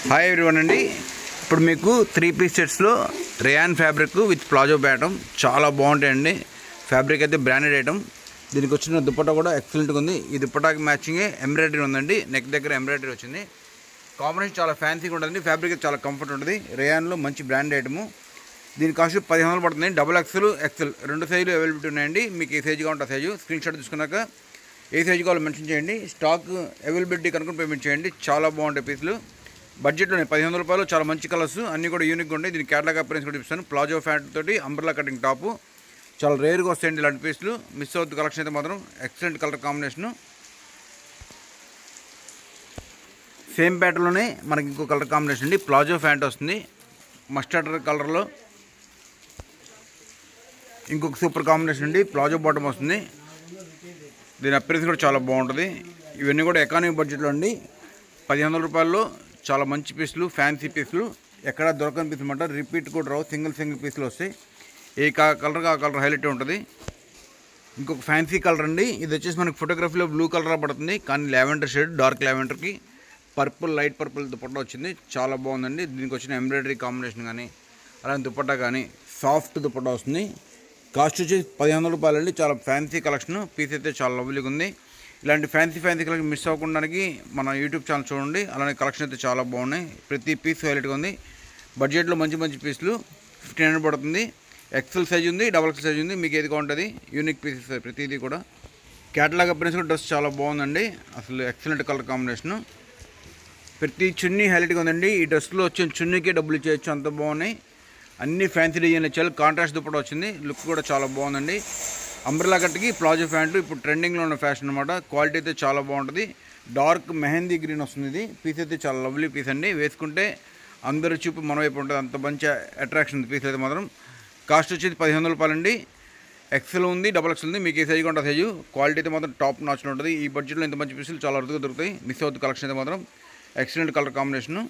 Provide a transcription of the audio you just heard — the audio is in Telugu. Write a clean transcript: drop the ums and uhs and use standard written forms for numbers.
హాయ్ ఎవ్రీవన్ అండి. ఇప్పుడు మీకు 3 పీస్ సెట్స్లో rayon fabric with palazzo bottom చాలా బాగుంటాయండి. ఫ్యాబ్రిక్ అయితే బ్రాండెడ్ ఐటమ్. దీనికి వచ్చిన దుప్పటా కూడా ఎక్సలెంట్గా ఉంది. ఈ దుప్పటాకి మ్యాచింగే ఎంబ్రాయిడరీ ఉందండి. నెక్ దగ్గర ఎంబ్రాయిడరీ వచ్చింది. కాంబినేషన్ చాలా ఫ్యాన్సీగా ఉంటుంది. ఫ్యాబ్రిక్ చాలా కంఫర్ట్ ఉంటుంది. రేయాన్లో మంచి బ్రాండ్ ఐటము. దీని కాస్ట్ 1500 పడుతుంది. XXL, XL రెండు సైజులు అవైలబిలిటీ ఉన్నాయండి. మీకు ఏ సైజు కావాలంటే ఆ సైజు స్క్రీన్ షాట్ తీసుకున్నాక ఏ సైజు కావాలో మెన్షన్ చేయండి. స్టాక్ అవైలబిలిటీ కనుక పేమెంట్ చేయండి. చాలా బాగుంటాయి పీసులు. బడ్జెట్లోనే 1500 రూపాయలు. చాలా మంచి కలర్స్ అన్నీ కూడా యూనిక్గా ఉంటాయి. దీని క్యాటలాగ్ అప్రెన్స్ కూడా చూపిస్తాను. ప్లాజో ఫ్యాంట్ తోటి అంబ్రెల్లా కటింగ్ టాపు చాలా రేర్గా వస్తాయండి. ఇలాంటి పీసులు మిస్ అవుతుంది. కలెక్షన్ అయితే మాత్రం ఎక్సలెంట్ కలర్ కాంబినేషను. సేమ్ ప్యాటర్న్లోనే మనకి ఇంకో కలర్ కాంబినేషన్ అండి. ప్లాజో ఫ్యాంట్ వస్తుంది మస్టర్డ్ కలర్లో. ఇంకొక సూపర్ కాంబినేషన్ అండి. ప్లాజో బాటమ్ వస్తుంది. దీని అప్రెన్స్ కూడా చాలా బాగుంటుంది. ఇవన్నీ కూడా ఎకానమీ బడ్జెట్లో అండి. 1500 రూపాయల్లో చాలా మంచి పీసులు, ఫ్యాన్సీ పీసులు. ఎక్కడ దొరకని పీసులు అనమాట. రిపీట్ కూడా రావు. సింగిల్ పీసులు వస్తాయి. ఏ కలర్గా ఆ కలర్ హైలైట్ ఉంటుంది. ఇంకొక ఫ్యాన్సీ కలర్ అండి. ఇది వచ్చేసి మనకి ఫోటోగ్రఫీలో బ్లూ కలర్ పడుతుంది, కానీ లావెండర్ షేడ్, డార్క్ లావెండర్కి పర్పుల్, లైట్ పర్పుల్ దుపట్టా వచ్చింది. చాలా బాగుందండి. దీనికి వచ్చిన ఎంబ్రాయిడరీ కాంబినేషన్ కానీ అలాంటి దుపట్టా కానీ సాఫ్ట్ దుపట్టా వస్తుంది. కాస్ట్ వచ్చేసి 1500 రూపాయలు అండి. చాలా ఫ్యాన్సీ కలెక్షన్. పీస్ అయితే చాలా లవ్లీగా ఉంది. ఇలాంటి ఫ్యాన్సీ కలెక్షన్ మిస్ అవ్వడానికి మన యూట్యూబ్ ఛానల్ చూడండి. అలానే కలెక్షన్ అయితే చాలా బాగున్నాయి. ప్రతి పీస్ హైలైట్గా ఉంది. బడ్జెట్లో మంచి పీసులు 1500 పడుతుంది. XL సైజ్ ఉంది, XXL సైజ్ ఉంది. మీకు ఏది కావాలంటుంది. యూనిక్ పీసెస్ ప్రతిదీ కూడా. క్యాటలాగ్ అప్రెన్స్ కూడా డ్రెస్ చాలా బాగుందండి. అసలు ఎక్సలెంట్ కలర్ కాంబినేషను. ప్రతి చున్నీ హైలైట్గా ఉందండి. ఈ డ్రెస్లో వచ్చిన చున్నీకే డబ్బులు ఇచ్చేయచ్చు, అంత బాగున్నాయి. అన్ని ఫ్యాన్సీ డిజైన్లు ఇచ్చారు. కాంట్రాస్ట్ దుపట్టా వచ్చింది. లుక్ కూడా చాలా బాగుందండి. అంబ్రెల్లా కట్కి ప్లాజో ప్యాంటు ఇప్పుడు ట్రెండింగ్లో ఉన్న ఫ్యాషన్ అనమాట. క్వాలిటీ అయితే చాలా బాగుంటుంది. డార్క్ మెహందీ గ్రీన్ వస్తుంది. ఇది పీస్ అయితే చాలా లవ్లీ పీస్ అండి. వేసుకుంటే అందరి చూపు మన వైపు ఉంటుంది. అంత మంచి అట్రాక్షన్ పీస్ అయితే మాత్రం. కాస్ట్ వచ్చేది 1500 రూపాయలు అండి. XL ఉంది, XXL ఉంది. మీకు ఏ సైజు కొంటే సైజు. క్వాలిటీ అయితే మాత్రం టాప్ నాచ్లో ఉంటుంది. ఈ బడ్జెట్లో ఇంత మంచి పీసులు చాలా అరుదుగా దొరుకుతాయి. మిస్ అవుతుంది కలెక్షన్ అయితే మాత్రం. Excellent colour combination.